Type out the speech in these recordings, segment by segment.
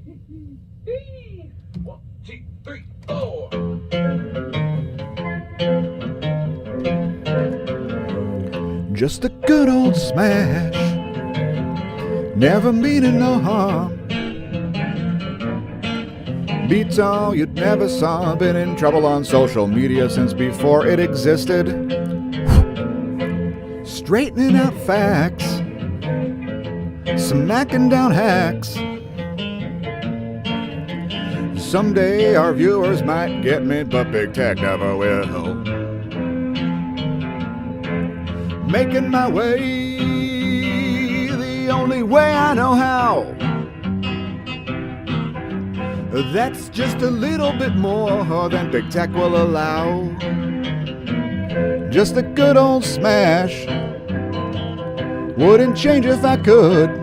1, 2, 3, 4. Just a good old smash, never meaning no harm. Beats all you'd never saw, been in trouble on social media since before it existed. Straightening out facts, smacking down hacks. Someday our viewers might get me, but big tech never will. Making my way the only way I know how. That's just a little bit more than big tech will allow. Just a good old smash, wouldn't change if I could.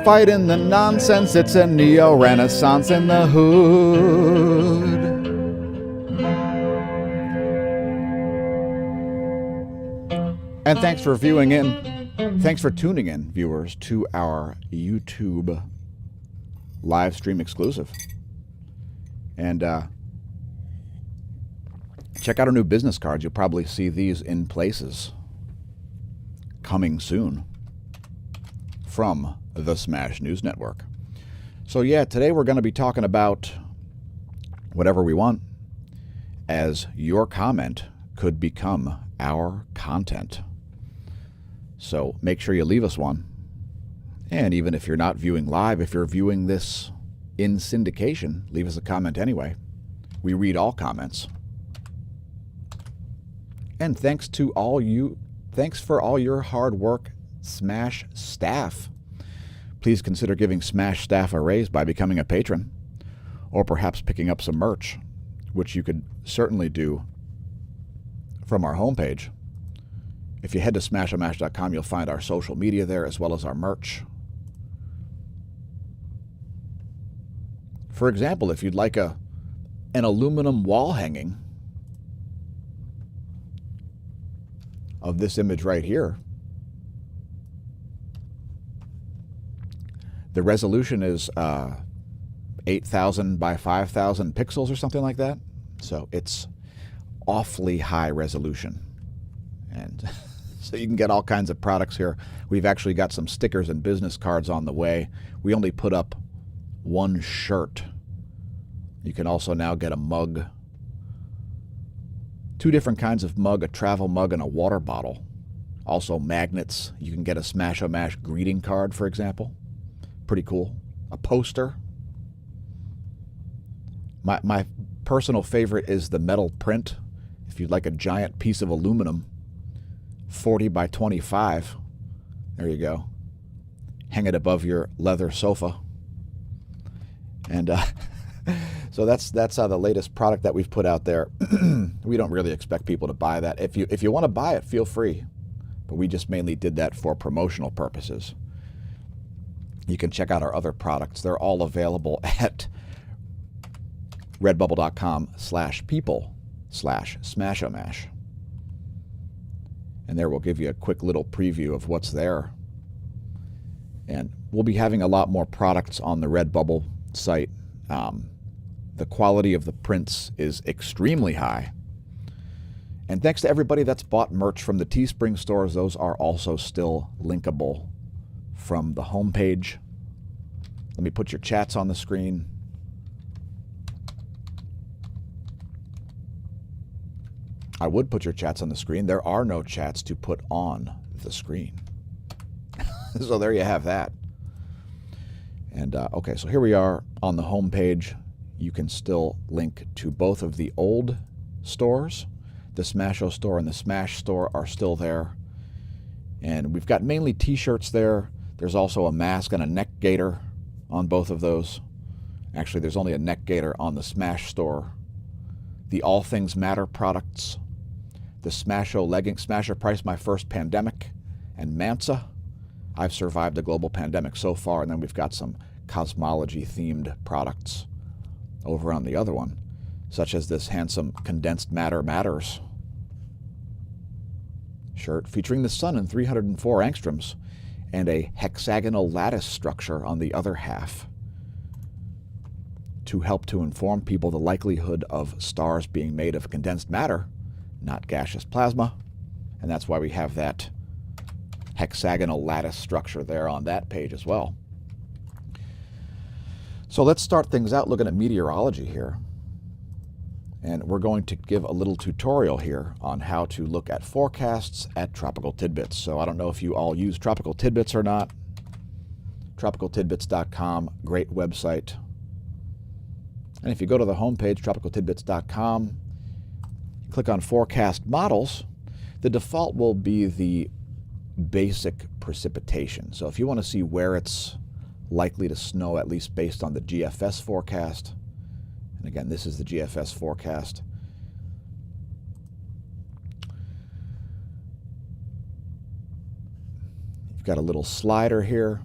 Fighting the nonsense, it's a neo-renaissance in the hood. And thanks for viewing in. Thanks for tuning in, viewers, to our YouTube live stream exclusive. And check out our new business cards. You'll probably see these in places coming soon from the Smash News Network. So yeah, today we're going to be talking about whatever we want, as your comment could become our content. So make sure you leave us one. And even if you're not viewing live, if you're viewing this in syndication, leave us a comment anyway. We read all comments. And thanks for all your hard work, Smash staff. Please consider giving Smash staff a raise by becoming a patron, or perhaps picking up some merch, which you could certainly do from our homepage. If you head to smashlight.com, you'll find our social media there as well as our merch. For example, if you'd like an aluminum wall hanging of this image right here, the resolution is 8,000 by 5,000 pixels or something like that. So it's awfully high resolution. And so you can get all kinds of products here. We've actually got some stickers and business cards on the way. We only put up one shirt. You can also now get a mug. 2 different kinds of mug, a travel mug and a water bottle. Also magnets. You can get a smAsho greeting card, for example. Pretty cool. A poster. My personal favorite is the metal print. If you'd like a giant piece of aluminum, 40 by 25. There you go. Hang it above your leather sofa. And so that's the latest product that we've put out there. We don't really expect people to buy that. If you want to buy it, feel free. But we just mainly did that for promotional purposes. You can check out our other products. They're all available at redbubble.com/people/smAshomash. And there we'll give you a quick little preview of what's there. And we'll be having a lot more products on the Redbubble site. The quality of the prints is extremely high. And thanks to everybody that's bought merch from the Teespring stores. Those are also still linkable from the homepage. Let me put your chats on the screen. I would put your chats on the screen. There are no chats to put on the screen. So there you have that. And okay, so here we are on the home page. You can still link to both of the old stores. The smAsho store and the Smash store are still there. And we've got mainly t-shirts there. There's also a mask and a neck gaiter on both of those. Actually, there's only a neck gaiter on the Smash store. The All Things Matter products. The smAsho leggings, Smasher Price, My First Pandemic, and Mansa. I've survived a global pandemic so far. And then we've got some cosmology-themed products over on the other one, such as this handsome Condensed Matter Matters shirt featuring the sun in 304 angstroms. and a hexagonal lattice structure on the other half to help to inform people the likelihood of stars being made of condensed matter, not gaseous plasma. And that's why we have that hexagonal lattice structure there on that page as well. So let's start things out looking at meteorology here. And we're going to give a little tutorial here on how to look at forecasts at Tropical Tidbits. So I don't know if you all use Tropical Tidbits or not. TropicalTidbits.com, great website. And if you go to the homepage, tropicaltidbits.com, click on Forecast Models, the default will be the basic precipitation. So if you want to see where it's likely to snow, at least based on the GFS forecast, and again, this is the GFS forecast, you've got a little slider here,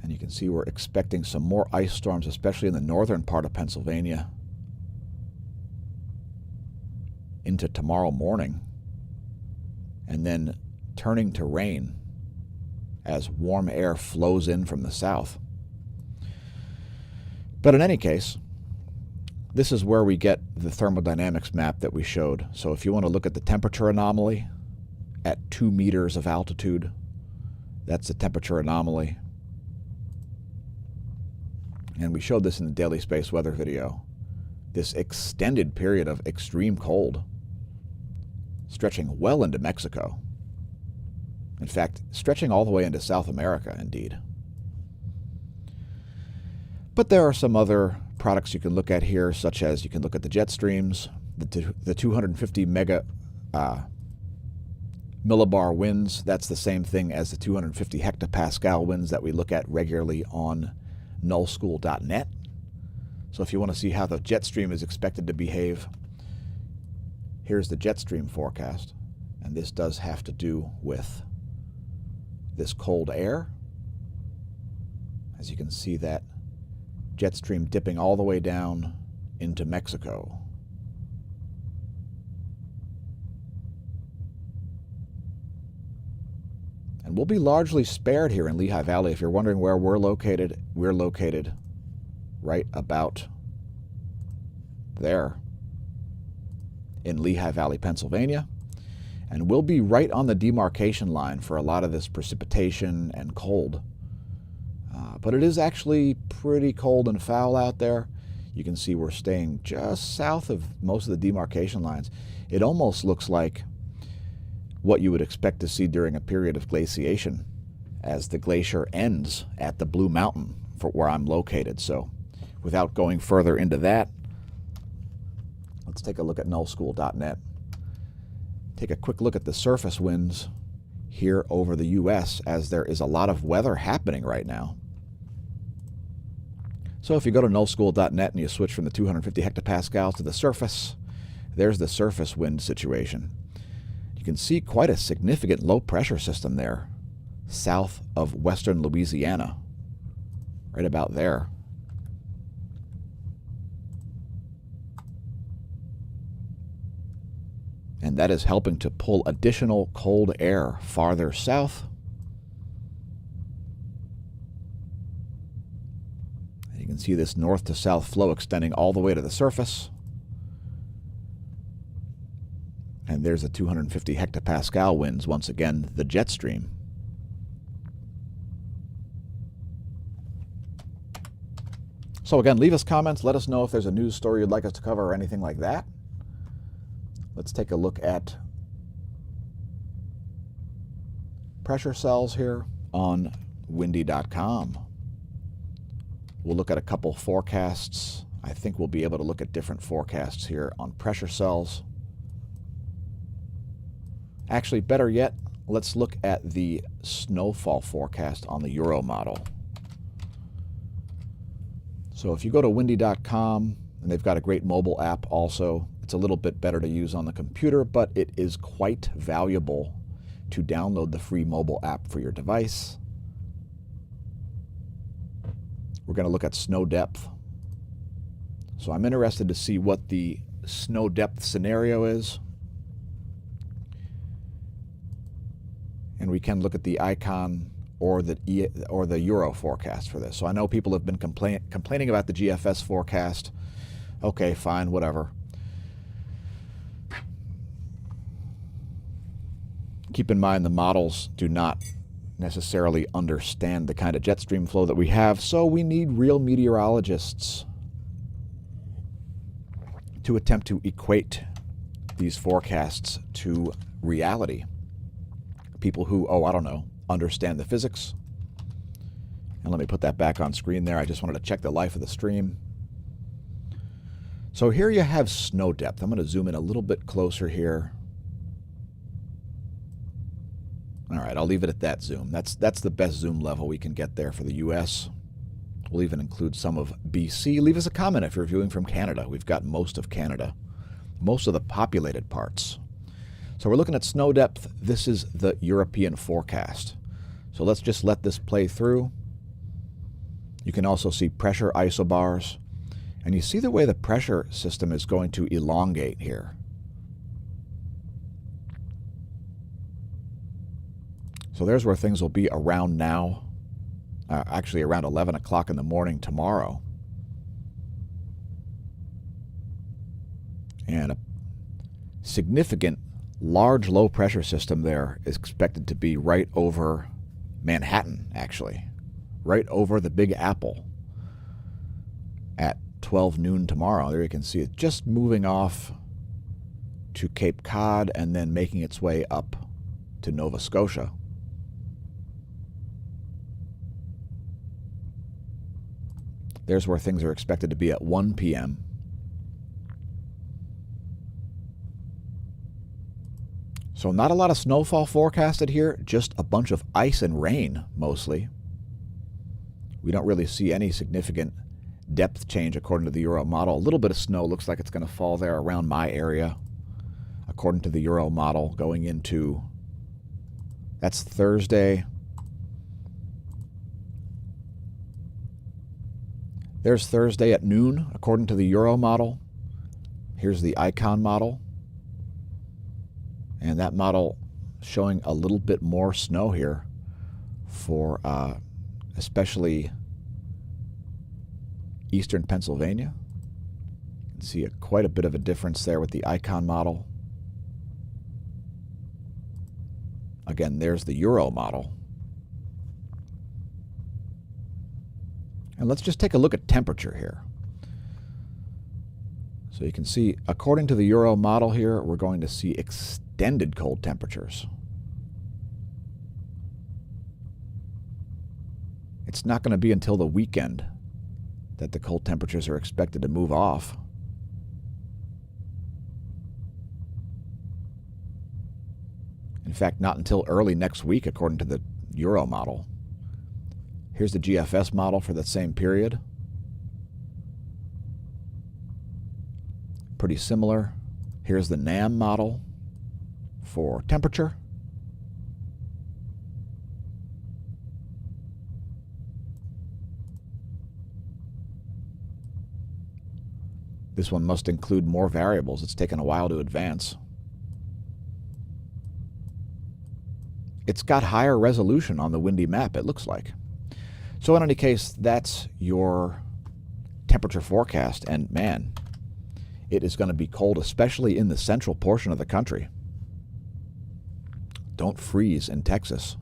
and you can see we're expecting some more ice storms, especially in the northern part of Pennsylvania, into tomorrow morning, and then turning to rain as warm air flows in from the south. But in any case, this is where we get the thermodynamics map that we showed. So if you want to look at the temperature anomaly at 2 meters of altitude, that's the temperature anomaly. And we showed this in the Daily Space Weather video. This extended period of extreme cold stretching well into Mexico. In fact, stretching all the way into South America, indeed. But there are some other products you can look at here, such as you can look at the jet streams, the 250 millibar winds. That's the same thing as the 250 hectopascal winds that we look at regularly on nullschool.net. So if you want to see how the jet stream is expected to behave, here's the jet stream forecast. And this does have to do with this cold air. As you can see, that jet stream dipping all the way down into Mexico. And we'll be largely spared here in Lehigh Valley. If you're wondering where we're located right about there in Lehigh Valley, Pennsylvania. And we'll be right on the demarcation line for a lot of this precipitation and cold. But it is actually pretty cold and foul out there. You can see we're staying just south of most of the demarcation lines. It almost looks like what you would expect to see during a period of glaciation as the glacier ends at the Blue Mountain for where I'm located. So without going further into that, let's take a look at nullschool.net. Take a quick look at the surface winds here over the U.S. as there is a lot of weather happening right now. So if you go to nullschool.net and you switch from the 250 hectopascals to the surface, there's the surface wind situation. You can see quite a significant low pressure system there, south of western Louisiana, right about there. And that is helping to pull additional cold air farther south. You can see this north to south flow extending all the way to the surface. And there's the 250 hectopascal winds, once again, the jet stream. So again, leave us comments. Let us know if there's a news story you'd like us to cover or anything like that. Let's take a look at pressure cells here on windy.com. We'll look at a couple forecasts. I think we'll be able to look at different forecasts here on pressure cells. Actually, better yet, let's look at the snowfall forecast on the Euro model. So if you go to windy.com, and they've got a great mobile app also. It's a little bit better to use on the computer, but it is quite valuable to download the free mobile app for your device. We're going to look at snow depth. So I'm interested to see what the snow depth scenario is. And and we can look at the icon or the Euro forecast for this. So I know people have been complaining about the GFS forecast. Okay, fine, whatever. Keep in mind the models do not necessarily understand the kind of jet stream flow that we have, so we need real meteorologists to attempt to equate these forecasts to reality. People who, I don't know, understand the physics. And let me put that back on screen there. I just wanted to check the life of the stream. So here you have snow depth. I'm going to zoom in a little bit closer here. All right, I'll leave it at that zoom. That's the best zoom level we can get there for the U.S. We'll even include some of BC. Leave us a comment if you're viewing from Canada. We've got most of Canada, most of the populated parts. So we're looking at snow depth. This is the European forecast. So let's just let this play through. You can also see pressure isobars. And you see the way the pressure system is going to elongate here. So there's where things will be around now. Actually around 11 o'clock in the morning tomorrow. And a significant large low pressure system there is expected to be right over Manhattan, actually. Right over the Big Apple at 12 noon tomorrow. There you can see it just moving off to Cape Cod and then making its way up to Nova Scotia. There's where things are expected to be at 1 p.m. So not a lot of snowfall forecasted here, just a bunch of ice and rain mostly. We don't really see any significant depth change according to the Euro model. A little bit of snow looks like it's going to fall there around my area according to the Euro model going into, that's Thursday. There's Thursday at noon according to the Euro model. Here's the icon model. And that model showing a little bit more snow here for especially eastern Pennsylvania. You can see quite a bit of a difference there with the icon model. Again, there's the Euro model. And let's just take a look at temperature here. So you can see, according to the Euro model here, we're going to see extended cold temperatures. It's not going to be until the weekend that the cold temperatures are expected to move off. In fact, not until early next week, according to the Euro model. Here's the GFS model for that same period. Pretty similar. Here's the NAM model for temperature. This one must include more variables. It's taken a while to advance. It's got higher resolution on the windy map, it looks like. So in any case, that's your temperature forecast. And man, it is going to be cold, especially in the central portion of the country. Don't freeze in Texas.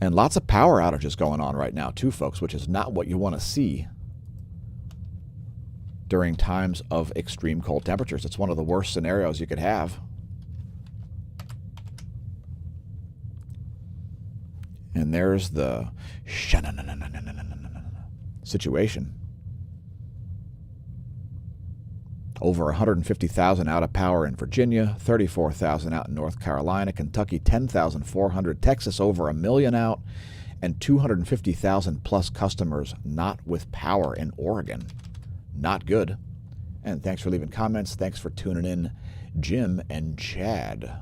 And lots of power outages going on right now too, folks, which is not what you want to see during times of extreme cold temperatures. It's one of the worst scenarios you could have. And there's the situation. Over 150,000 out of power in Virginia, 34,000 out in North Carolina, Kentucky 10,400, Texas over 1 million out, and 250,000 plus customers not with power in Oregon. Not good. And thanks for leaving comments. Thanks for tuning in, Jim and Chad.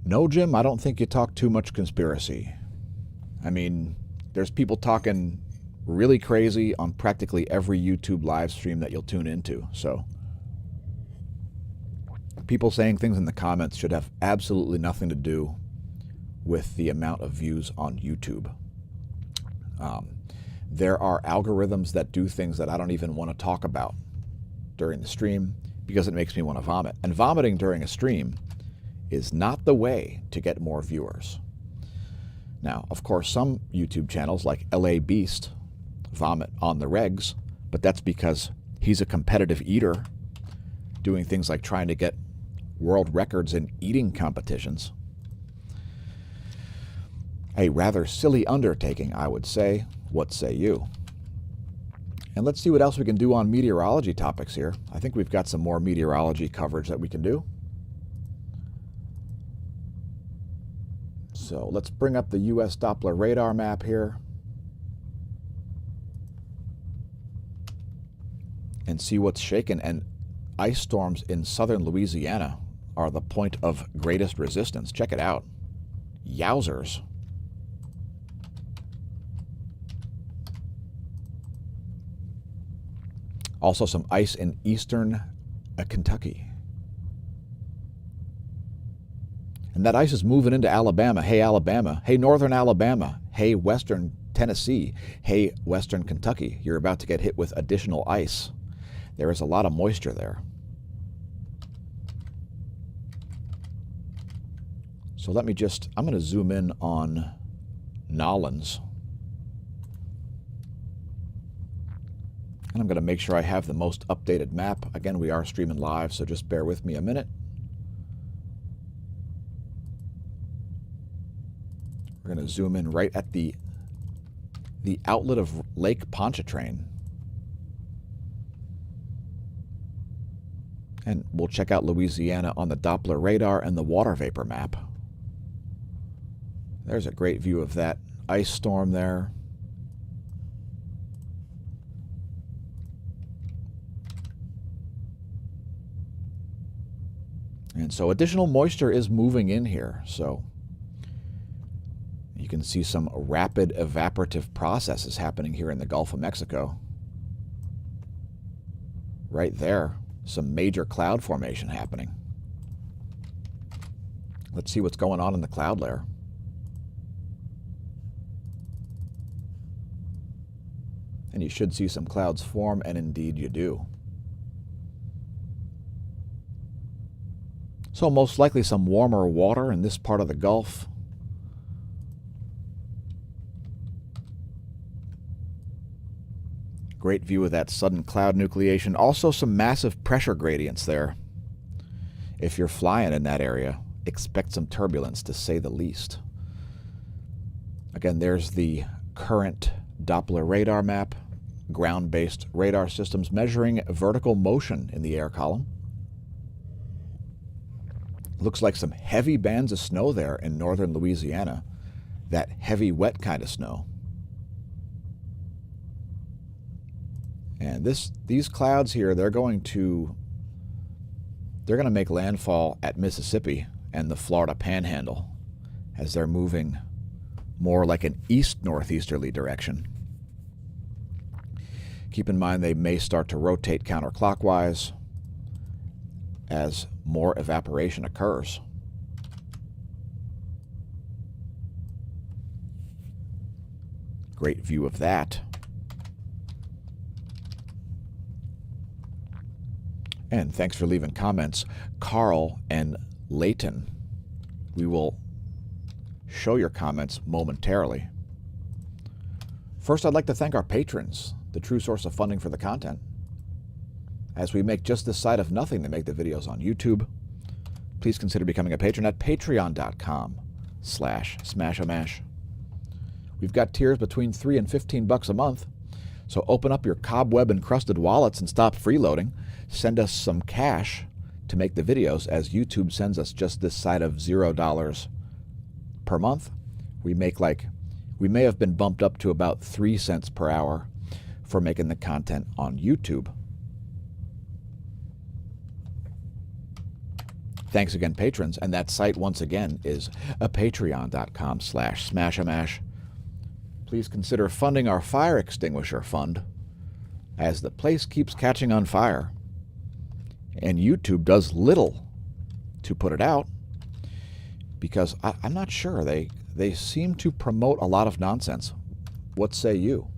No, Jim, I don't think you talk too much conspiracy. I mean, there's people talking really crazy on practically every YouTube live stream that you'll tune into. So people saying things in the comments should have absolutely nothing to do with the amount of views on YouTube. There are algorithms that do things that I don't even want to talk about during the stream because it makes me want to vomit. And vomiting during a stream is not the way to get more viewers. Now, of course, some YouTube channels like LA Beast vomit on the regs, but that's because he's a competitive eater doing things like trying to get world records in eating competitions. A rather silly undertaking, I would say. What say you? And let's see what else we can do on meteorology topics here. I think we've got some more meteorology coverage that we can do. So let's bring up the US Doppler radar map here and see what's shaking. And ice storms in southern Louisiana are the point of greatest resistance. Check it out. Yowzers. Also some ice in eastern Kentucky. And that ice is moving into Alabama. Hey, Alabama. Hey, northern Alabama. Hey, western Tennessee. Hey, western Kentucky. You're about to get hit with additional ice. There is a lot of moisture there. So let me just, I'm going to zoom in on Nolens. And I'm going to make sure I have the most updated map. Again, we are streaming live, so just bear with me a minute. We're going to zoom in right at the outlet of Lake Pontchartrain. And we'll check out Louisiana on the Doppler radar and the water vapor map. There's a great view of that ice storm there. And so additional moisture is moving in here. So you can see some rapid evaporative processes happening here in the Gulf of Mexico. Right there, some major cloud formation happening. Let's see what's going on in the cloud layer. And you should see some clouds form, and indeed you do. So most likely some warmer water in this part of the Gulf. Great view of that sudden cloud nucleation. Also some massive pressure gradients there. If you're flying in that area, expect some turbulence, to say the least. Again, there's the current Doppler radar map. Ground-based radar systems measuring vertical motion in the air column. Looks like some heavy bands of snow there in northern Louisiana. That heavy, wet kind of snow. And these clouds here, they're going to make landfall at Mississippi and the Florida Panhandle as they're moving more like an east-northeasterly direction. Keep in mind they may start to rotate counterclockwise as more evaporation occurs. Great view of that. And thanks for leaving comments, Carl and Leighton. We will show your comments momentarily. First, I'd like to thank our patrons, the true source of funding for the content. As we make just this side of nothing to make the videos on YouTube, please consider becoming a patron at patreon.com/smAshomash. We've got tiers between $3 and $15 a month, so open up your cobweb-encrusted wallets and stop freeloading. Send us some cash to make the videos, as YouTube sends us just this side of $0 per month. We may have been bumped up to about 3 cents per hour for making the content on YouTube. Thanks again, patrons. And that site, once again, is patreon.com/smashamash. Please consider funding our fire extinguisher fund, as the place keeps catching on fire. And YouTube does little to put it out, because I'm not sure. They seem to promote a lot of nonsense. What say you?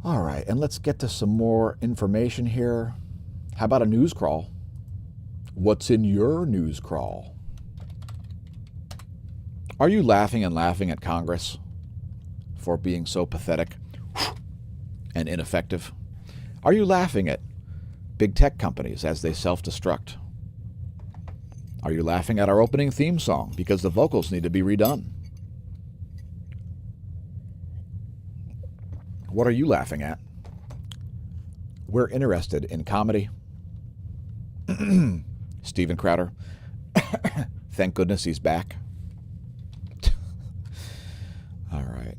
All right, and let's get to some more information here. How about a news crawl? What's in your news crawl? Are you laughing at Congress for being so pathetic and ineffective? Are you laughing at big tech companies as they self-destruct? Are you laughing at our opening theme song because the vocals need to be redone? What are you laughing at? We're interested in comedy. Steven Crowder. Thank goodness he's back. All right.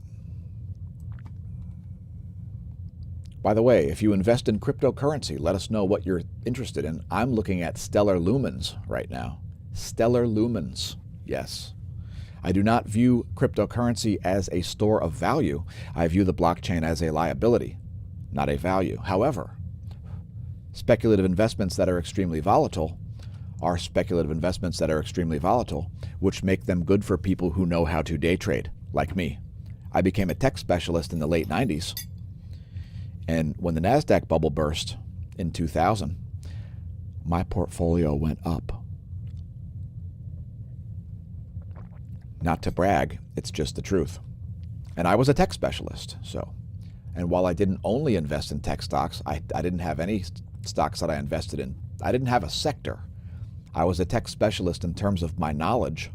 By the way, if you invest in cryptocurrency, let us know what you're interested in. I'm looking at stellar lumens right now. Stellar lumens, yes. I do not view cryptocurrency as a store of value. I view the blockchain as a liability, not a value. However, speculative investments that are extremely volatile are speculative investments that are extremely volatile, which make them good for people who know how to day trade, like me. I became a tech specialist in the late 90s, and when the NASDAQ bubble burst in 2000, my portfolio went up. Not to brag, it's just the truth. And I was a tech specialist, so. And while I didn't only invest in tech stocks, I didn't have any stocks that I invested in. I didn't have a sector. I was a tech specialist in terms of my knowledge.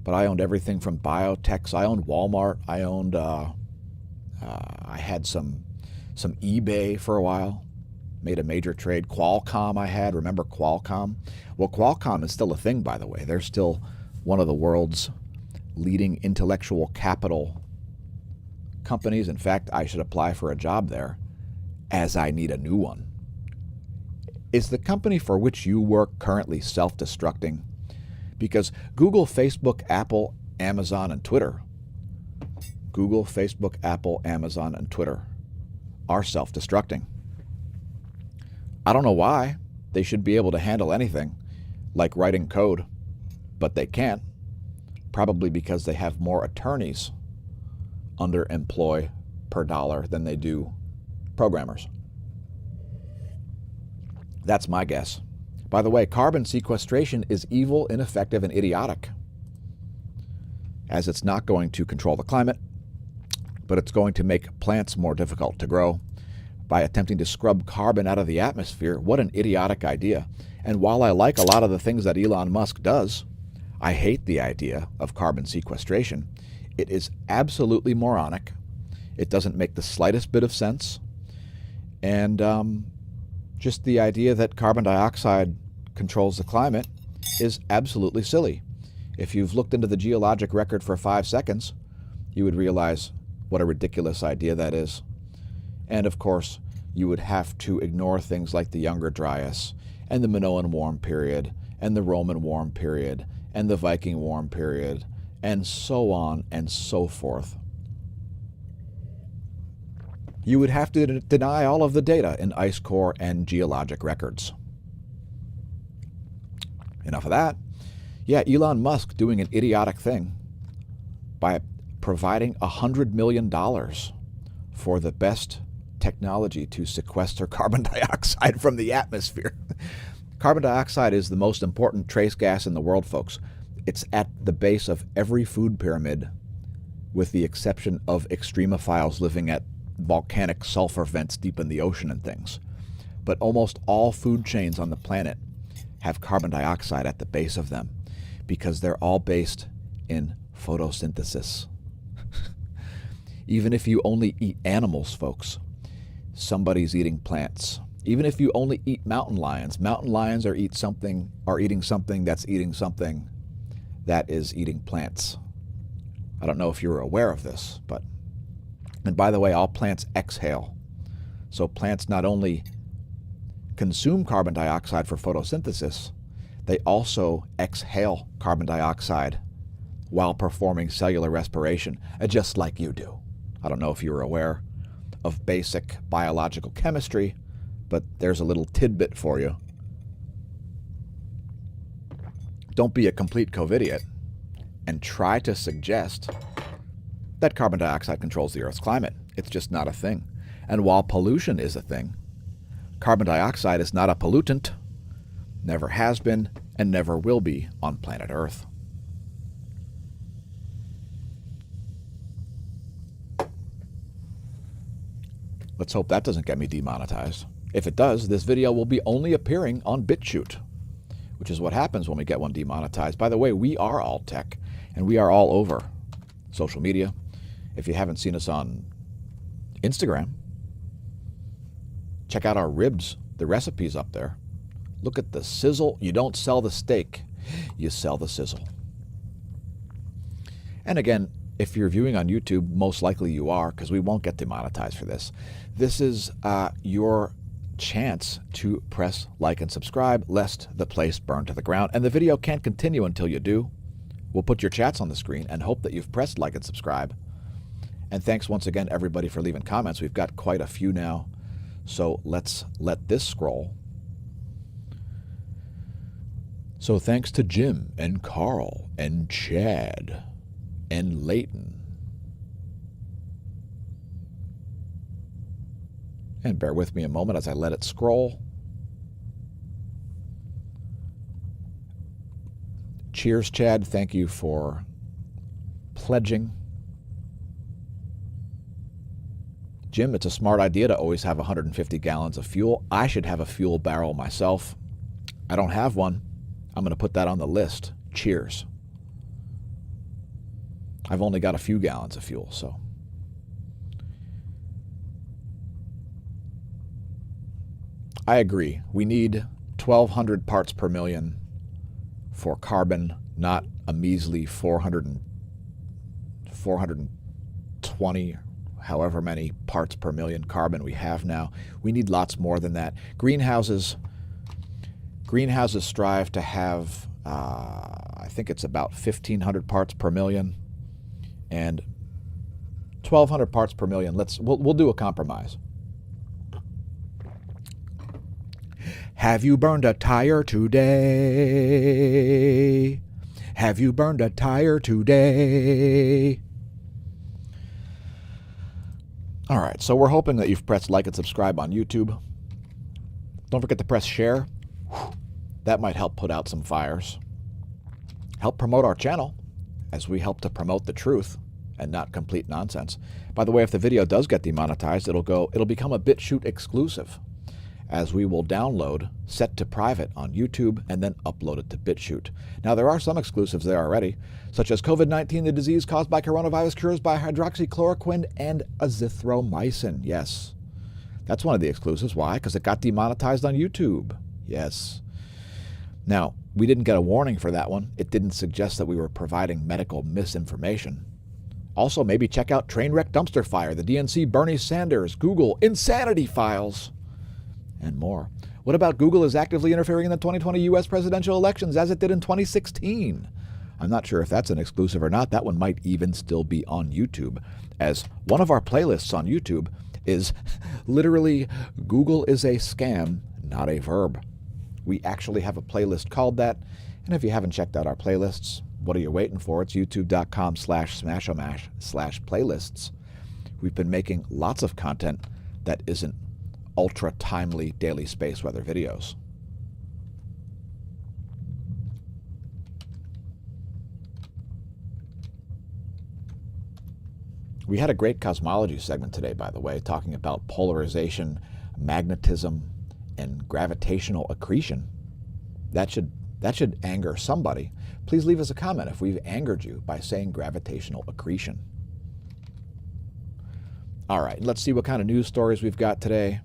But I owned everything from biotechs. I owned Walmart. I owned, I had some eBay for a while. Made a major trade. Qualcomm I had. Remember Qualcomm? Well, Qualcomm is still a thing, by the way. They're still one of the world's leading intellectual capital companies. In fact, I should apply for a job there, as I need a new one. Is the company for which you work currently self-destructing? Because Google, Facebook, Apple, Amazon, and Twitter, Google, Facebook, Apple, Amazon, and Twitter are self-destructing. I don't know why. They should be able to handle anything, like writing code, but they can't, probably because they have more attorneys under employ per dollar than they do programmers. That's my guess. By the way, carbon sequestration is evil, ineffective, and idiotic, as it's not going to control the climate, but it's going to make plants more difficult to grow by attempting to scrub carbon out of the atmosphere. What an idiotic idea. And while I like a lot of the things that Elon Musk does, I hate the idea of carbon sequestration. It is absolutely moronic. It doesn't make the slightest bit of sense. And just the idea that carbon dioxide controls the climate is absolutely silly. If you've looked into the geologic record for 5 seconds, you would realize what a ridiculous idea that is. And of course, you would have to ignore things like the Younger Dryas and the Minoan warm period and the Roman warm period and the Viking warm period, and so on and so forth. You would have to deny all of the data in ice core and geologic records. Enough of that. Yeah, Elon Musk doing an idiotic thing by providing $100 million for the best technology to sequester carbon dioxide from the atmosphere. Carbon dioxide is the most important trace gas in the world, folks. It's at the base of every food pyramid, with the exception of extremophiles living at volcanic sulfur vents deep in the ocean and things. But almost all food chains on the planet have carbon dioxide at the base of them, because they're all based in photosynthesis. Even if you only eat animals, folks, somebody's eating plants. Even if you only eat mountain lions are eating something that's eating something that is eating plants. I don't know if you're aware of this, but, and by the way, all plants exhale. So plants not only consume carbon dioxide for photosynthesis, they also exhale carbon dioxide while performing cellular respiration, just like you do. I don't know if you're aware of basic biological chemistry, but there's a little tidbit for you. Don't be a complete COVIDiot and try to suggest that carbon dioxide controls the Earth's climate. It's just not a thing. And while pollution is a thing, carbon dioxide is not a pollutant, never has been, and never will be on planet Earth. Let's hope that doesn't get me demonetized. If it does, this video will be only appearing on BitChute, which is what happens when we get one demonetized. By the way, we are all tech, and we are all over social media. If you haven't seen us on Instagram, check out our ribs. The recipe's up there. Look at the sizzle. You don't sell the steak, you sell the sizzle. And again, if you're viewing on YouTube, most likely you are, because we won't get demonetized for this. This is your chance to press like and subscribe, lest the place burn to the ground. And the video can't continue until you do. We'll put your chats on the screen and hope that you've pressed like and subscribe. And thanks once again, everybody, for leaving comments. We've got quite a few now. So let's let this scroll. So thanks to Jim and Carl and Chad and Leighton. And bear with me a moment as I let it scroll. Cheers, Chad. Thank you for pledging. Jim, it's a smart idea to always have 150 gallons of fuel. I should have a fuel barrel myself. I don't have one. I'm going to put that on the list. Cheers. I've only got a few gallons of fuel, so. I agree. We need 1,200 parts per million for carbon, not a measly 420, however many parts per million carbon we have now. We need lots more than that. Greenhouses strive to have, I think it's about 1,500 parts per million. And 1,200 parts per million. We'll do a compromise. Have you burned a tire today? Have you burned a tire today? All right, so we're hoping that you've pressed like and subscribe on YouTube. Don't forget to press share. That might help put out some fires. Help promote our channel as we help to promote the truth and not complete nonsense. By the way, if the video does get demonetized, it'll become a BitChute exclusive, as we will download set to private on YouTube and then upload it to BitChute. Now, there are some exclusives there already, such as COVID-19, the disease caused by coronavirus, cures by hydroxychloroquine and azithromycin. Yes, that's one of the exclusives. Why? Because it got demonetized on YouTube. Yes. Now, we didn't get a warning for that one. It didn't suggest that we were providing medical misinformation. Also, maybe check out Trainwreck Dumpster Fire, the DNC Bernie Sanders, Google Insanity Files, and more. What about Google is actively interfering in the 2020 U.S. presidential elections as it did in 2016? I'm not sure if that's an exclusive or not. That one might even still be on YouTube, as one of our playlists on YouTube is literally Google is a scam, not a verb. We actually have a playlist called that, and if you haven't checked out our playlists, what are you waiting for? It's youtube.com/smAshomash/playlists. We've been making lots of content that isn't ultra-timely daily space weather videos. We had a great cosmology segment today, by the way, talking about polarization, magnetism, and gravitational accretion. That should anger somebody. Please leave us a comment if we've angered you by saying gravitational accretion. All right, let's see what kind of news stories we've got today.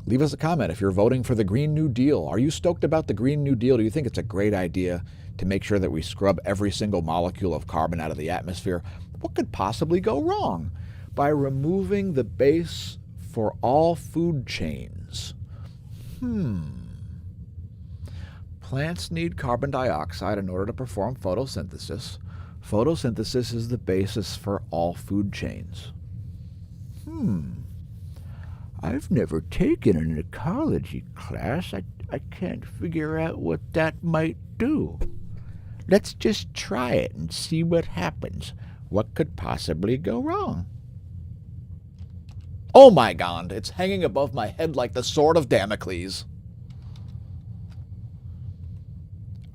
Leave us a comment if you're voting for the Green New Deal. Are you stoked about the Green New Deal? Do you think it's a great idea to make sure that we scrub every single molecule of carbon out of the atmosphere? What could possibly go wrong? By removing the base for all food chains. Plants need carbon dioxide in order to perform photosynthesis. Photosynthesis is the basis for all food chains. I've never taken an ecology class. I can't figure out what that might do. Let's just try it and see what happens. What could possibly go wrong? Oh my God, it's hanging above my head like the sword of Damocles.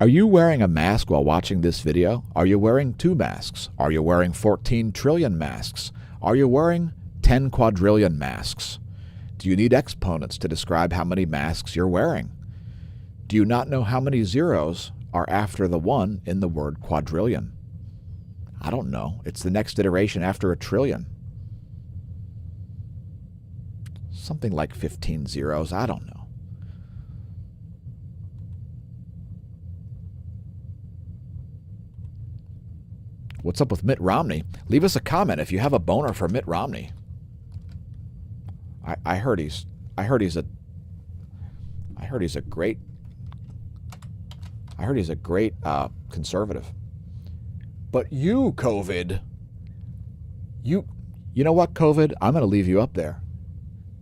Are you wearing a mask while watching this video? Are you wearing 2 masks? Are you wearing 14 trillion masks? Are you wearing 10 quadrillion masks? Do you need exponents to describe how many masks you're wearing? Do you not know how many zeros are after the 1 in the word quadrillion? I don't know. It's the next iteration after a trillion. Something like 15 zeros. I don't know. What's up with Mitt Romney? Leave us a comment if you have a boner for Mitt Romney. I heard he's a great conservative. But you, COVID, you know what, COVID? I'm going to leave you up there.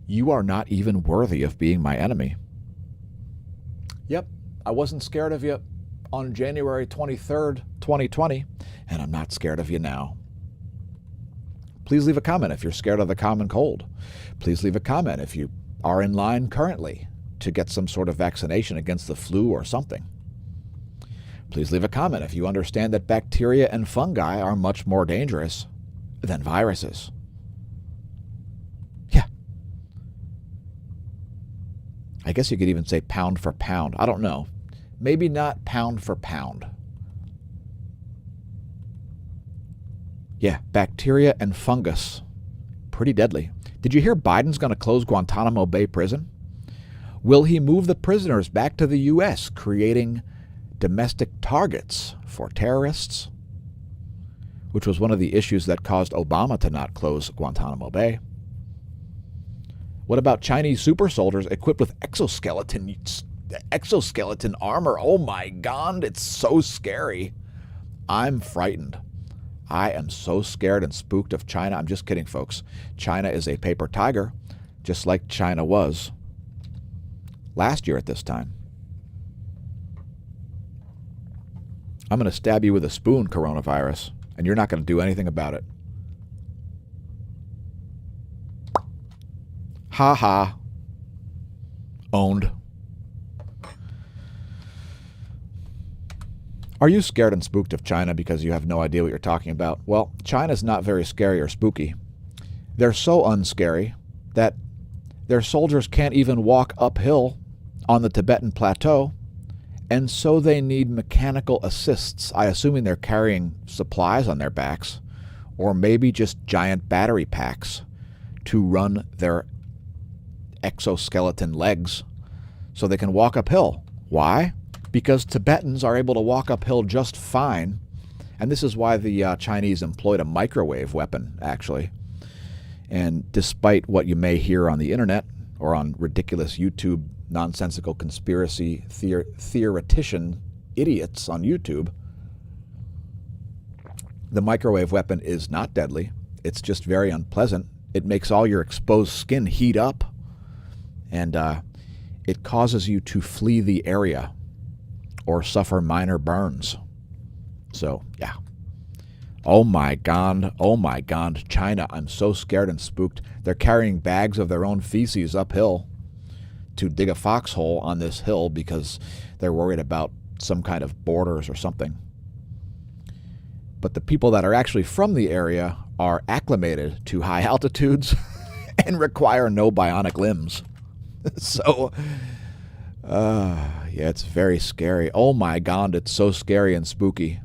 You are not even worthy of being my enemy. Yep, I wasn't scared of you on January 23rd, 2020, and I'm not scared of you now. Please leave a comment if you're scared of the common cold. Please leave a comment if you are in line currently to get some sort of vaccination against the flu or something. Please leave a comment if you understand that bacteria and fungi are much more dangerous than viruses. Yeah. I guess you could even say pound for pound. I don't know. Maybe not pound for pound. Yeah, bacteria and fungus. Pretty deadly. Did you hear Biden's going to close Guantanamo Bay Prison? Will he move the prisoners back to the U.S., creating domestic targets for terrorists? Which was one of the issues that caused Obama to not close Guantanamo Bay. What about Chinese super soldiers equipped with exoskeleton armor? Oh my God, it's so scary. I'm frightened. I am so scared and spooked of China. I'm just kidding, folks. China is a paper tiger, just like China was last year at this time. I'm going to stab you with a spoon, coronavirus, and you're not going to do anything about it. Ha ha. Owned. Are you scared and spooked of China because you have no idea what you're talking about? Well, China's not very scary or spooky. They're so unscary that their soldiers can't even walk uphill on the Tibetan plateau, and so they need mechanical assists. I assuming they're carrying supplies on their backs, or maybe just giant battery packs to run their exoskeleton legs so they can walk uphill. Why? Because Tibetans are able to walk uphill just fine, and this is why the Chinese employed a microwave weapon, actually. And despite what you may hear on the internet or on ridiculous YouTube nonsensical conspiracy theoretician idiots on YouTube, the microwave weapon is not deadly. It's just very unpleasant. It makes all your exposed skin heat up, and it causes you to flee the area or suffer minor burns. So, yeah. Oh my God, China, I'm so scared and spooked. They're carrying bags of their own feces uphill to dig a foxhole on this hill because they're worried about some kind of borders or something. But the people that are actually from the area are acclimated to high altitudes and require no bionic limbs. So, yeah, it's very scary. Oh my God, it's so scary and spooky.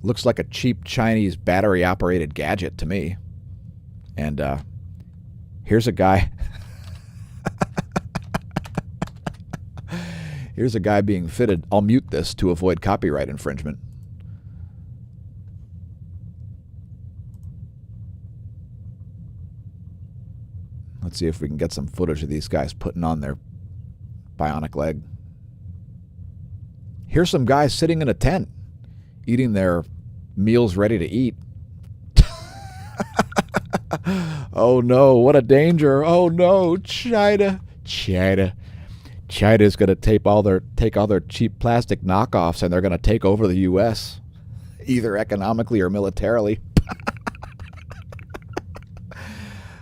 Looks like a cheap Chinese battery-operated gadget to me. And here's a guy. Here's a guy being fitted. I'll mute this to avoid copyright infringement. Let's see if we can get some footage of these guys putting on their bionic leg. Here's some guys sitting in a tent, eating their meals ready to eat. Oh no, what a danger. Oh no, China. China's going to take all their cheap plastic knockoffs, and they're going to take over the U.S., either economically or militarily.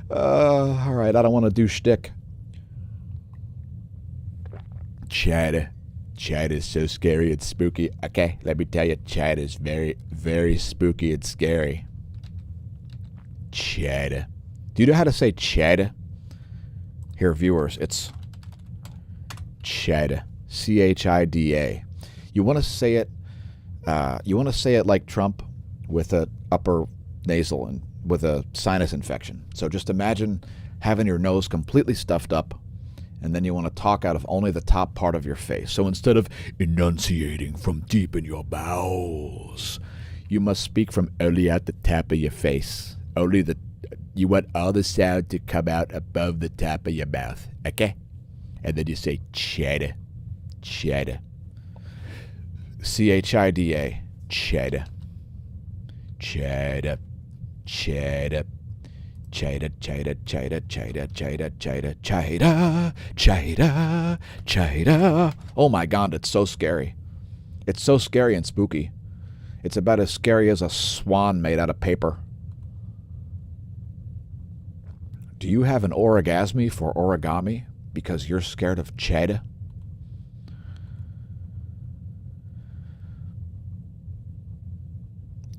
All right, I don't want to do shtick. China is so scary and spooky. Okay, let me tell you, China is very, very spooky and scary. China. Do you know how to say China? Here, viewers, it's Chida. C-H-I-D-A. You want to say it. You want to say it like Trump, with a upper nasal and with a sinus infection. So just imagine having your nose completely stuffed up, and then you want to talk out of only the top part of your face. So instead of enunciating from deep in your bowels, you must speak from only at the top of your face. You want all the sound to come out above the top of your mouth, okay? And then you say Chida. Chida. C-H-I-D-A. Chida. Chida. Chida. Chida, Chida, Chida, Chida, Chida, Chida, Chida, Chida, Chida. Oh my God, it's so scary. It's so scary and spooky. It's about as scary as a swan made out of paper. Do you have an orgasmy for origami because you're scared of Chida?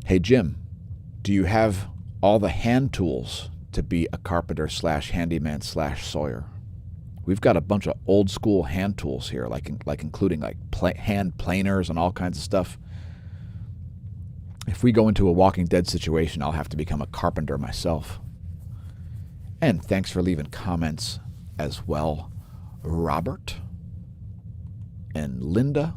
Hey Jim, do you have all the hand tools to be a carpenter / handyman / sawyer? We've got a bunch of old school hand tools here, like including hand planers and all kinds of stuff. If we go into a Walking Dead situation, I'll have to become a carpenter myself. And thanks for leaving comments as well, Robert and Linda.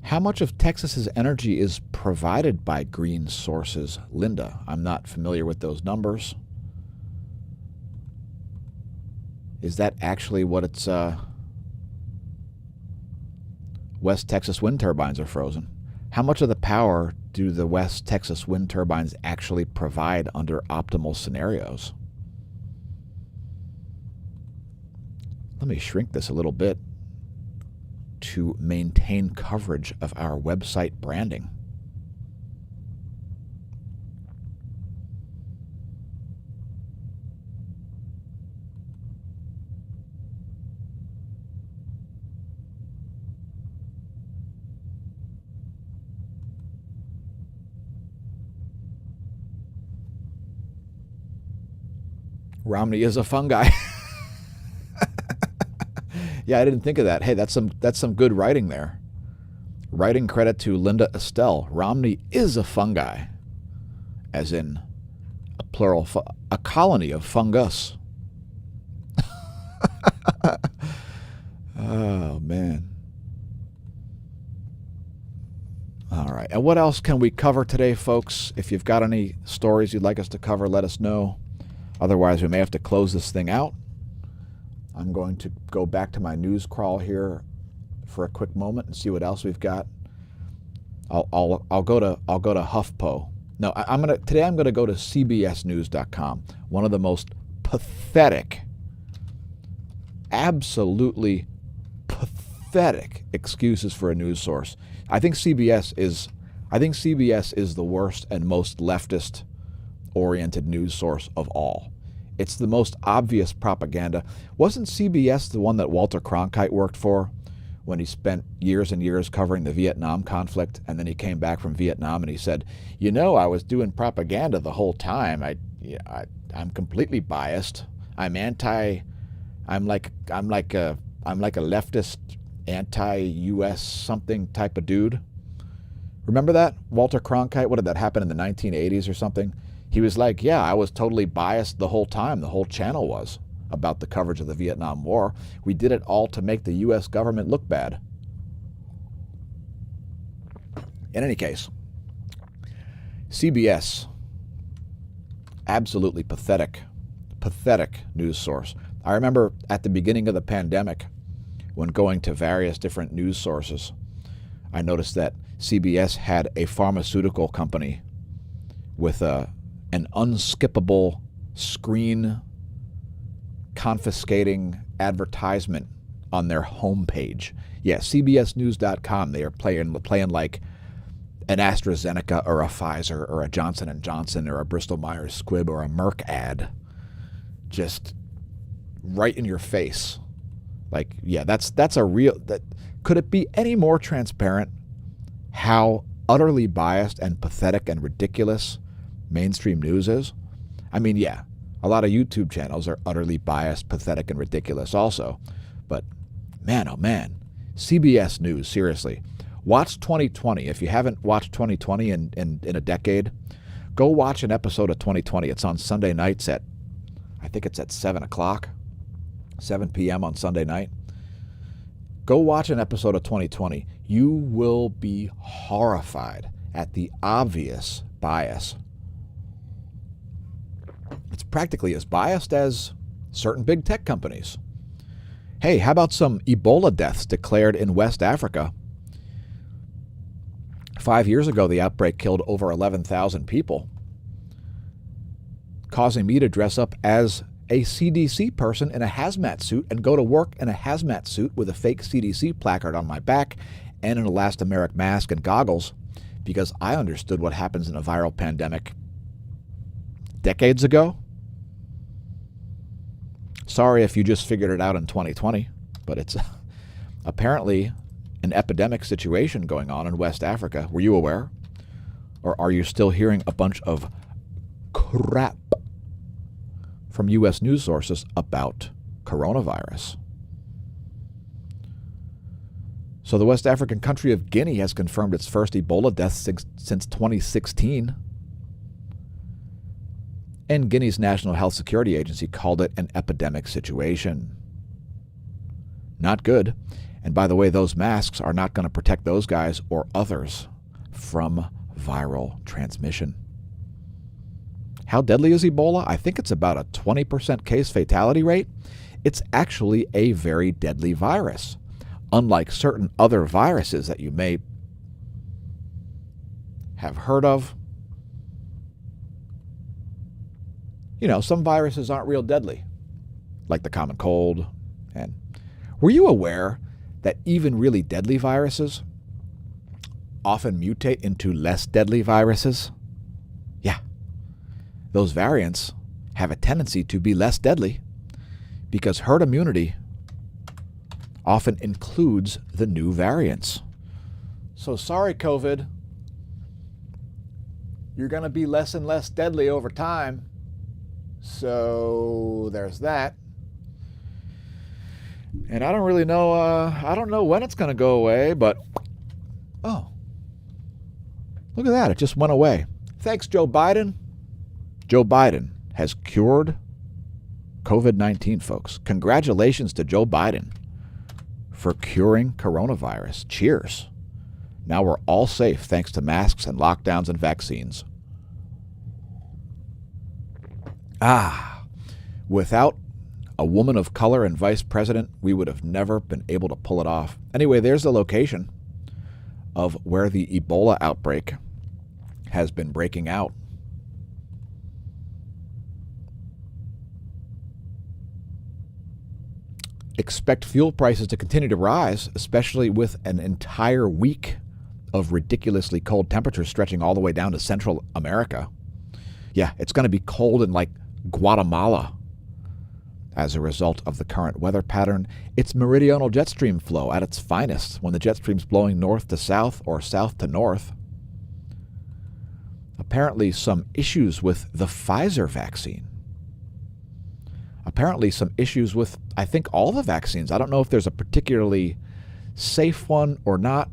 How much of Texas's energy is provided by green sources, Linda? I'm not familiar with those numbers. Is that actually what it's... West Texas wind turbines are frozen. How much of the power do the West Texas wind turbines actually provide under optimal scenarios? Let me shrink this a little bit to maintain coverage of our website branding. Romney is a fungi. Yeah, I didn't think of that. Hey, that's some good writing there. Writing credit to Linda Estelle. Romney is a fungi, as in a plural, a colony of fungus. Oh, man. All right. And what else can we cover today, folks? If you've got any stories you'd like us to cover, let us know. Otherwise, we may have to close this thing out. I'm going to go back to my news crawl here for a quick moment and see what else we've got. I'll go to HuffPo. No, today I'm gonna go to CBSNews.com. One of the most pathetic, absolutely pathetic excuses for a news source. I think CBS is the worst and most leftist-oriented news source of all. It's the most obvious propaganda. Wasn't CBS the one that Walter Cronkite worked for when he spent years and years covering the Vietnam conflict, and then he came back from Vietnam and he said, "You know, I was doing propaganda the whole time. I'm completely biased. I'm like a leftist, anti-U.S. something type of dude." Remember that? Walter Cronkite, what did that happen in the 1980s or something? He was like, yeah, I was totally biased the whole time. The whole channel was about the coverage of the Vietnam War. We did it all to make the U.S. government look bad. In any case, CBS absolutely pathetic news source. I remember at the beginning of the pandemic, when going to various different news sources, I noticed that CBS had a pharmaceutical company with an unskippable screen confiscating advertisement on their homepage. Yeah, CBSNews.com. They are playing like an AstraZeneca or a Pfizer or a Johnson & Johnson or a Bristol Myers Squibb or a Merck ad, just right in your face. Like, yeah, that's a real. Could it be any more transparent how utterly biased and pathetic and ridiculous mainstream news is? I mean, yeah, a lot of YouTube channels are utterly biased, pathetic, and ridiculous also. But man, oh man, CBS News, seriously. Watch 2020. If you haven't watched 2020 in a decade, go watch an episode of 2020. It's on Sunday nights I think it's at 7 o'clock, 7 p.m. on Sunday night. Go watch an episode of 2020. You will be horrified at the obvious bias. It's practically as biased as certain big tech companies. Hey, how about some Ebola deaths declared in West Africa? 5 years ago, the outbreak killed over 11,000 people, causing me to dress up as a CDC person in a hazmat suit and go to work in a hazmat suit with a fake CDC placard on my back and an elastomeric mask and goggles, because I understood what happens in a viral pandemic decades ago. Sorry if you just figured it out in 2020, but it's apparently an epidemic situation going on in West Africa. Were you aware? Or are you still hearing a bunch of crap from U.S. news sources about coronavirus? So the West African country of Guinea has confirmed its first Ebola death since 2016. And Guinea's National Health Security Agency called it an epidemic situation. Not good. And by the way, those masks are not going to protect those guys or others from viral transmission. How deadly is Ebola? I think it's about a 20% case fatality rate. It's actually a very deadly virus, unlike certain other viruses that you may have heard of. You know, some viruses aren't real deadly, like the common cold. And were you aware that even really deadly viruses often mutate into less deadly viruses? Yeah. Those variants have a tendency to be less deadly because herd immunity often includes the new variants. So sorry, COVID. You're going to be less and less deadly over time. So there's that. And I don't really know, I don't know when it's going to go away, but, oh, look at that. It just went away. Thanks, Joe Biden. Joe Biden has cured COVID-19, folks. Congratulations to Joe Biden for curing coronavirus. Cheers. Now we're all safe thanks to masks and lockdowns and vaccines. Without a woman of color and vice president, we would have never been able to pull it off. Anyway, there's the location of where the Ebola outbreak has been breaking out. Expect fuel prices to continue to rise, especially with an entire week of ridiculously cold temperatures stretching all the way down to Central America. Yeah, it's going to be cold in like Guatemala as a result of the current weather pattern. It's meridional jet stream flow at its finest when the jet stream's blowing north to south or south to north. Apparently some issues with the Pfizer vaccine. Apparently some issues with, I think, all the vaccines. I don't know if there's a particularly safe one or not.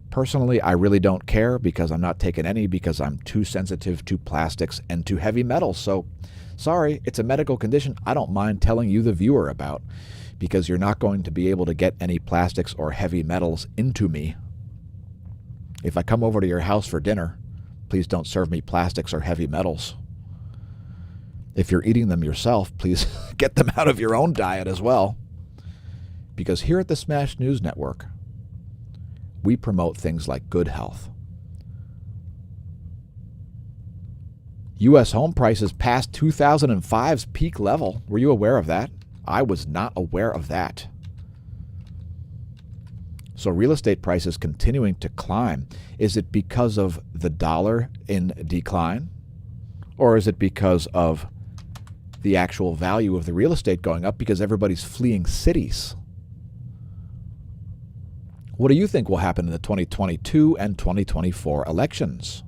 Personally, I really don't care because I'm not taking any because I'm too sensitive to plastics and to heavy metals. So, sorry, it's a medical condition I don't mind telling you, the viewer, about, because you're not going to be able to get any plastics or heavy metals into me. If I come over to your house for dinner, please don't serve me plastics or heavy metals. If you're eating them yourself, please get them out of your own diet as well. Because here at the Smash News Network, we promote things like good health. U.S. home prices passed 2005's peak level. Were you aware of that? I was not aware of that. So real estate prices continuing to climb. Is it because of the dollar in decline? Or is it because of the actual value of the real estate going up because everybody's fleeing cities? What do you think will happen in the 2022 and 2024 elections?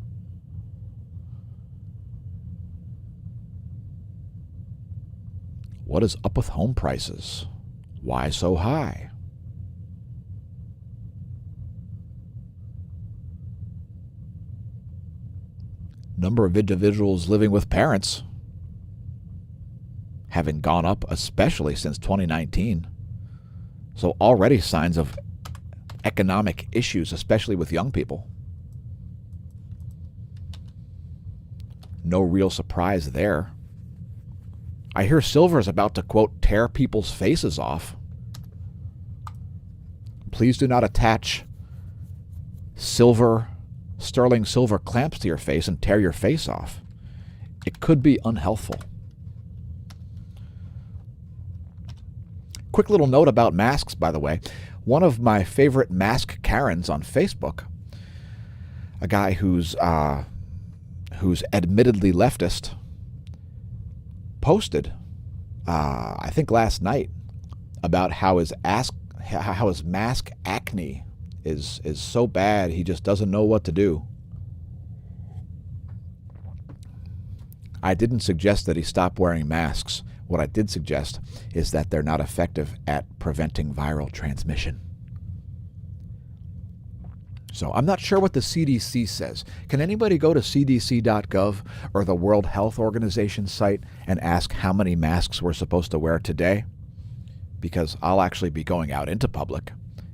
What is up with home prices? Why so high? Number of individuals living with parents having gone up, especially since 2019. So already signs of economic issues, especially with young people. No real surprise there. I hear silver is about to, quote, tear people's faces off. Please do not attach sterling silver clamps to your face and tear your face off. It could be unhealthful. Quick little note about masks, by the way. One of my favorite mask Karens on Facebook, a guy who's admittedly leftist, posted, I think last night, about how his mask acne is so bad he just doesn't know what to do. I didn't suggest that he stop wearing masks. What I did suggest is that they're not effective at preventing viral transmission. So I'm not sure what the CDC says. Can anybody go to cdc.gov or the World Health Organization site and ask how many masks we're supposed to wear today? Because I'll actually be going out into public,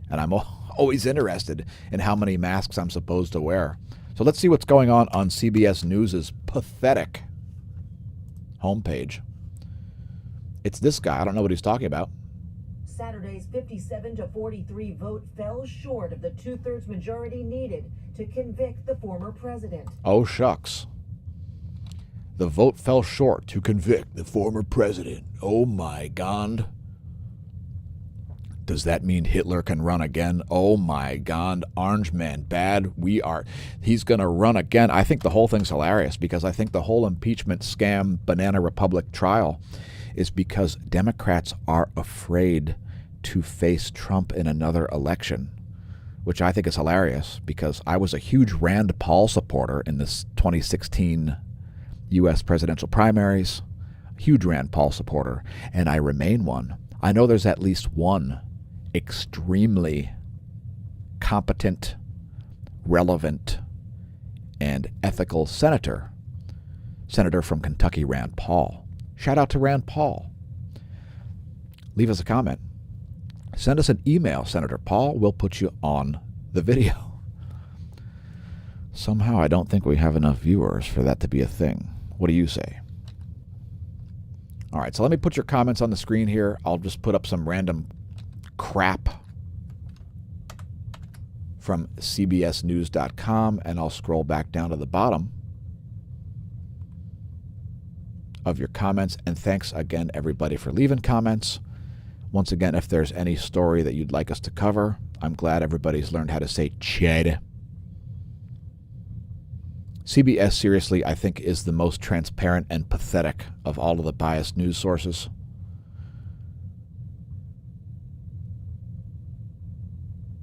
and I'm always interested in how many masks I'm supposed to wear. So let's see what's going on CBS News' pathetic homepage. It's this guy. I don't know what he's talking about. Saturday's 57-43 vote fell short of the two-thirds majority needed to convict the former president. Oh, shucks. The vote fell short to convict the former president. Oh, my God. Does that mean Hitler can run again? Oh, my God. Orange man, bad. He's going to run again. I think the whole thing's hilarious because I think the whole impeachment scam Banana Republic trial is because Democrats are afraid to face Trump in another election, which I think is hilarious because I was a huge Rand Paul supporter in this 2016 U.S. presidential primaries, huge Rand Paul supporter, and I remain one. I know there's at least one extremely competent, relevant, and ethical senator from Kentucky, Rand Paul. Shout out to Rand Paul. Leave us a comment. Send us an email, Senator Paul. We'll put you on the video. Somehow I don't think we have enough viewers for that to be a thing. What do you say? All right, so let me put your comments on the screen here. I'll just put up some random crap from cbsnews.com, and I'll scroll back down to the bottom of your comments. And thanks again, everybody, for leaving comments. Once again, if there's any story that you'd like us to cover, I'm glad everybody's learned how to say Chad. CBS, seriously, I think, is the most transparent and pathetic of all of the biased news sources.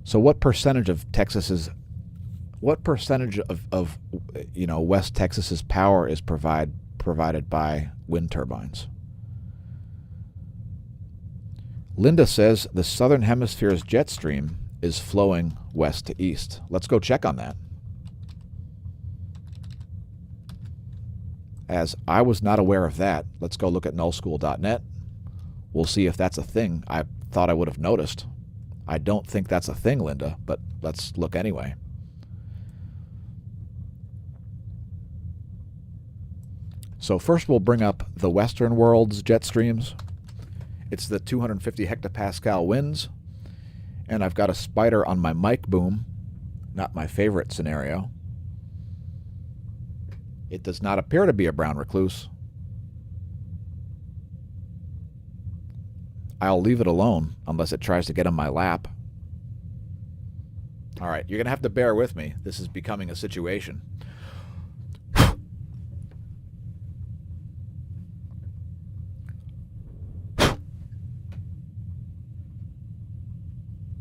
So what percentage of West Texas's power is provided by wind turbines? Linda says the southern hemisphere's jet stream is flowing west to east. Let's go check on that. As I was not aware of that, let's go look at nullschool.net. We'll see if that's a thing. I thought I would have noticed. I don't think that's a thing, Linda, but let's look anyway. So first we'll bring up the Western world's jet streams. It's the 250 hectopascal winds, and I've got a spider on my mic boom. Not my favorite scenario. It does not appear to be a brown recluse. I'll leave it alone unless it tries to get in my lap. All right, you're going to have to bear with me. This is becoming a situation.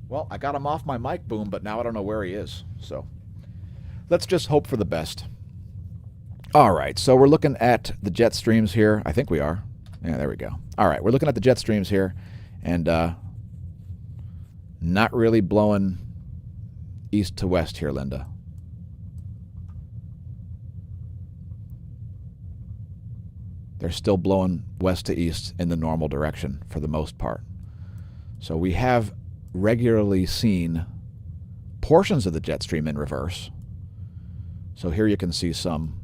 Well, I got him off my mic boom, but now I don't know where he is. So let's just hope for the best. All right, so we're looking at the jet streams here. I think we are. Yeah, there we go. All right, we're looking at the jet streams here, and not really blowing east to west here, Linda. They're still blowing west to east in the normal direction for the most part. So we have regularly seen portions of the jet stream in reverse. So here you can see some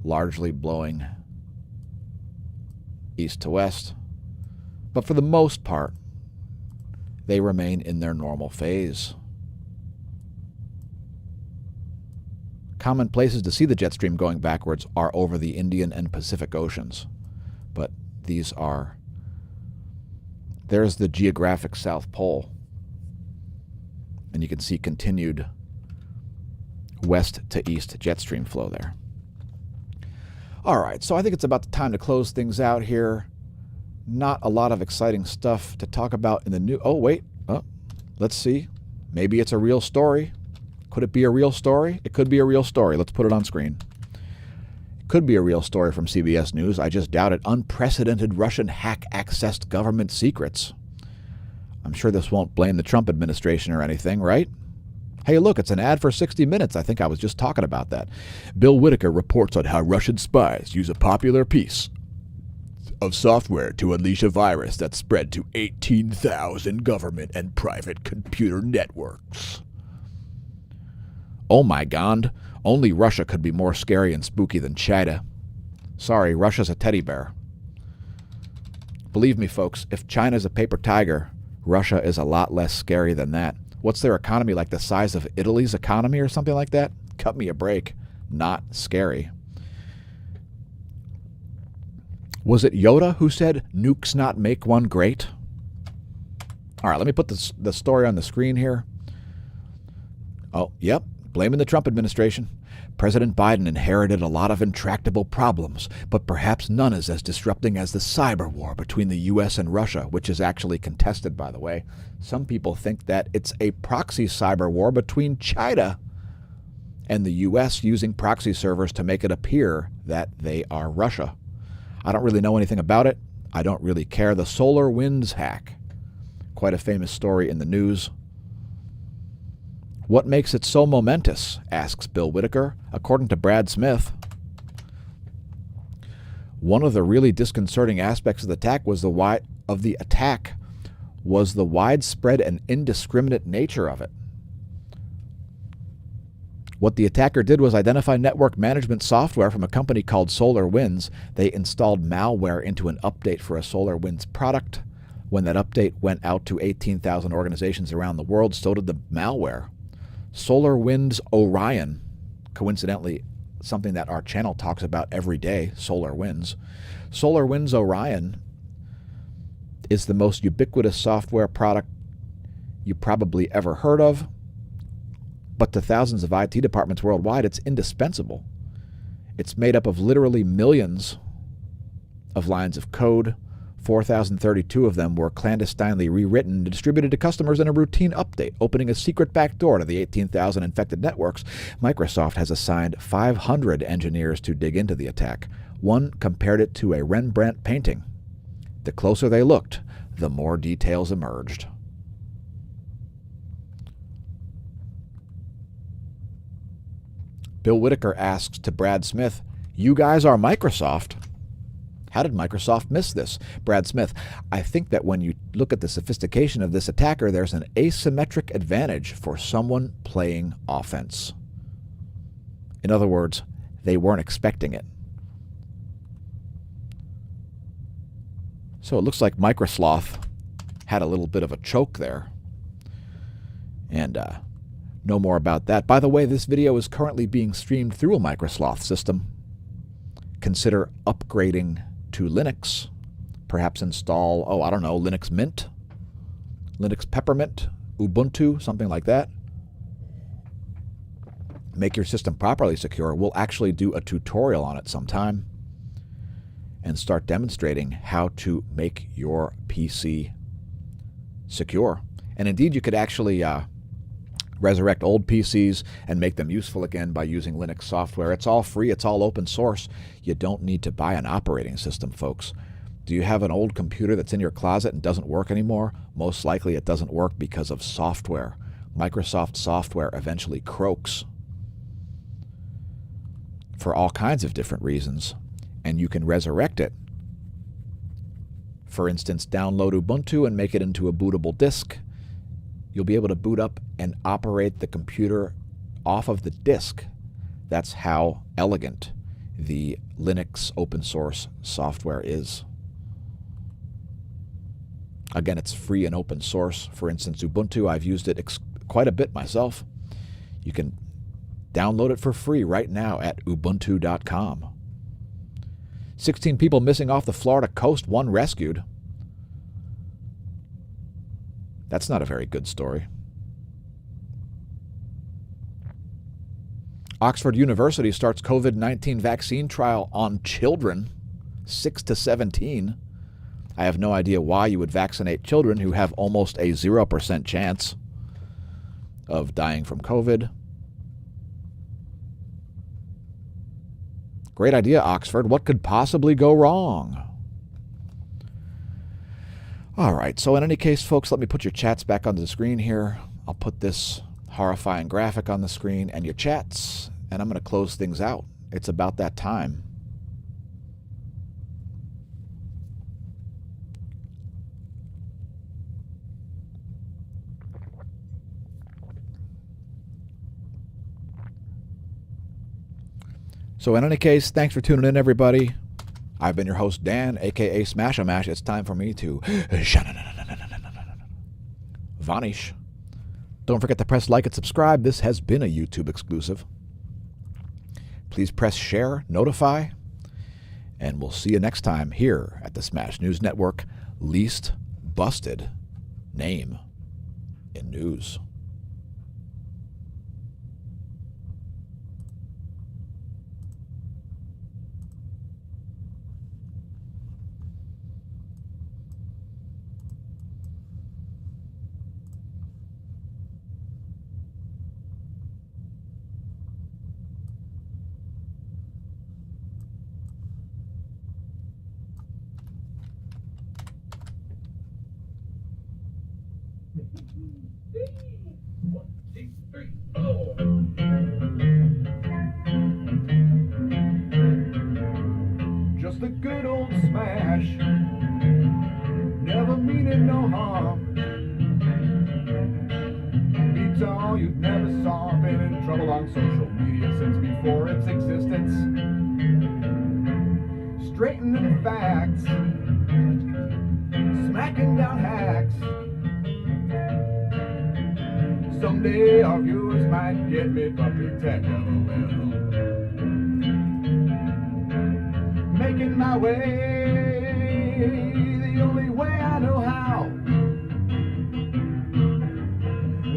largely blowing east to west, but for the most part they remain in their normal phase. Common places to see the jet stream going backwards are over the Indian and Pacific Oceans, but there's the geographic South Pole, and you can see continued west to east jet stream flow there. All right, so I think it's about the time to close things out here. Not a lot of exciting stuff to talk about in the new... Oh, wait. Oh, let's see. Maybe it's a real story. Could it be a real story? It could be a real story. Let's put it on screen. It could be a real story from CBS News. I just doubt it. Unprecedented Russian hack accessed government secrets. I'm sure this won't blame the Trump administration or anything, right? Hey, look, it's an ad for 60 Minutes. I think I was just talking about that. Bill Whitaker reports on how Russian spies use a popular piece of software to unleash a virus that spread to 18,000 government and private computer networks. Oh my God, only Russia could be more scary and spooky than China. Sorry, Russia's a teddy bear. Believe me, folks, if China's a paper tiger, Russia is a lot less scary than that. What's their economy, like the size of Italy's economy or something like that? Cut me a break. Not scary. Was it Yoda who said, nukes not make one great? All right, let me put the story on the screen here. Oh, yep, blaming the Trump administration. President Biden inherited a lot of intractable problems, but perhaps none is as disrupting as the cyber war between the U.S. and Russia, which is actually contested, by the way. Some people think that it's a proxy cyber war between China and the U.S. using proxy servers to make it appear that they are Russia. I don't really know anything about it. I don't really care. The Solar Winds hack. Quite a famous story in the news. What makes it so momentous? Asks Bill Whitaker. According to Brad Smith, one of the really disconcerting aspects of the attack was the widespread and indiscriminate nature of it. What the attacker did was identify network management software from a company called Solar Winds. They installed malware into an update for a Solar Winds product. When that update went out to 18,000 organizations around the world, so did the malware. Solar Winds Orion, coincidentally something that our channel talks about every day, Solar Winds. Solar Winds Orion is the most ubiquitous software product you probably ever heard of, but to thousands of IT departments worldwide, it's indispensable. It's made up of literally millions of lines of code. 4,032 of them were clandestinely rewritten and distributed to customers in a routine update, opening a secret backdoor to the 18,000 infected networks. Microsoft has assigned 500 engineers to dig into the attack. One compared it to a Rembrandt painting. The closer they looked, the more details emerged. Bill Whitaker asks to Brad Smith, "You guys are Microsoft. How did Microsoft miss this?" Brad Smith, I think that when you look at the sophistication of this attacker, there's an asymmetric advantage for someone playing offense. In other words, they weren't expecting it. So it looks like Microsloth had a little bit of a choke there. And no more about that. By the way, this video is currently being streamed through a Microsloth system. Consider upgrading to Linux. Perhaps install, I don't know, Linux Mint, Linux Peppermint, Ubuntu, something like that. Make your system properly secure. We'll actually do a tutorial on it sometime and start demonstrating how to make your PC secure. And indeed, you could actually resurrect old PCs and make them useful again by using Linux software. It's all free. It's all open source. You don't need to buy an operating system, folks. Do you have an old computer that's in your closet and doesn't work anymore? Most likely it doesn't work because of software. Microsoft software eventually croaks for all kinds of different reasons, and you can resurrect it. For instance, download Ubuntu and make it into a bootable disk. You'll be able to boot up and operate the computer off of the disk. That's how elegant the Linux open source software is. Again, it's free and open source. For instance, Ubuntu, I've used it quite a bit myself. You can download it for free right now at ubuntu.com. 16 people missing off the Florida coast, 1 rescued. That's not a very good story. Oxford University starts COVID-19 vaccine trial on children 6 to 17. I have no idea why you would vaccinate children who have almost a 0% chance of dying from COVID. Great idea, Oxford. What could possibly go wrong? All right, so in any case, folks, let me put your chats back onto the screen here. I'll put this horrifying graphic on the screen and your chats, and I'm going to close things out. It's about that time. So in any case, thanks for tuning in, everybody. I've been your host, Dan, a.k.a. smAsho. It's time for me to vanish. Don't forget to press like and subscribe. This has been a YouTube exclusive. Please press share, notify, and we'll see you next time here at the Smash News Network. Least busted name in news. Just a good old smash, never meaning no harm. Beats all you never saw, been in trouble on social media since before its existence. Straightening facts, smacking down hacks. Someday our viewers might get me puppy tech, LOL. Making my way the only way I know how.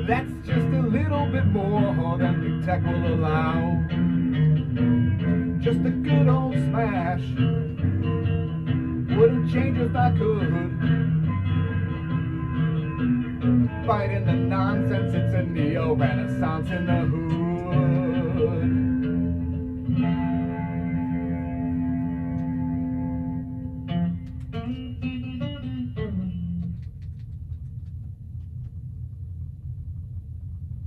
That's just a little bit more than big tech will allow. Just a good old smash, wouldn't change if I could. Fighting the nonsense, it's a neo-renaissance in the hood.